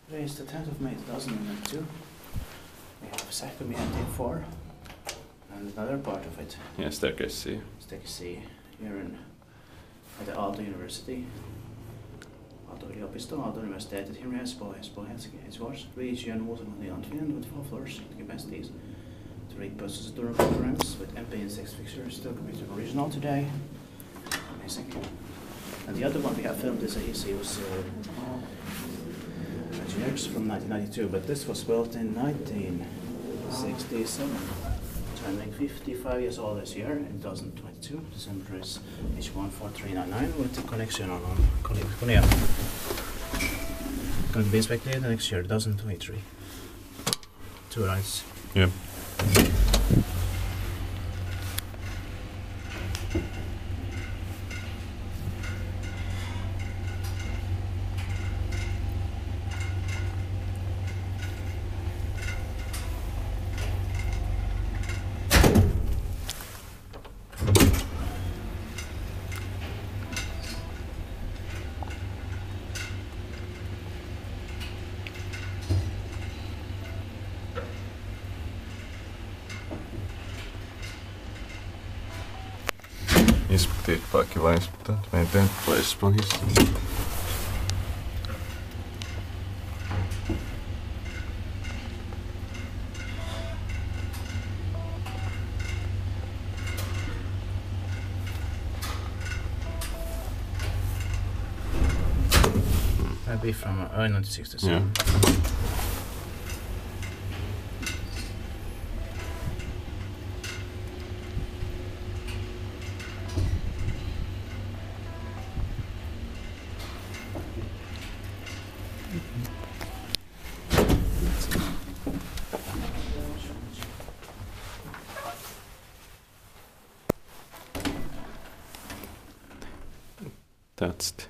Today is the 10th of May 2002. We have Sähkömiehentie 4 and another part of it. Yeah, staircase C. Staircase C here at the Aalto University. Aalto Yliopisto, Aalto University here in Espoo, Helsingbor's region, Otaniemi, Finland with 4 floors, capacities to 8 buses, during programs with MP and 6 fixtures, still computer original today. Amazing. And the other one we have filmed is a was engineers from 1992, but this was built in 1967. Turning 55 years old this year in 2022. December is H14399 with the connection on Kone. Going to be inspected next year, 2023. 2 lines. Yeah. Inspected kaikki vai inspected? Maintain place please. That'd be from 1967. Yeah. That's it.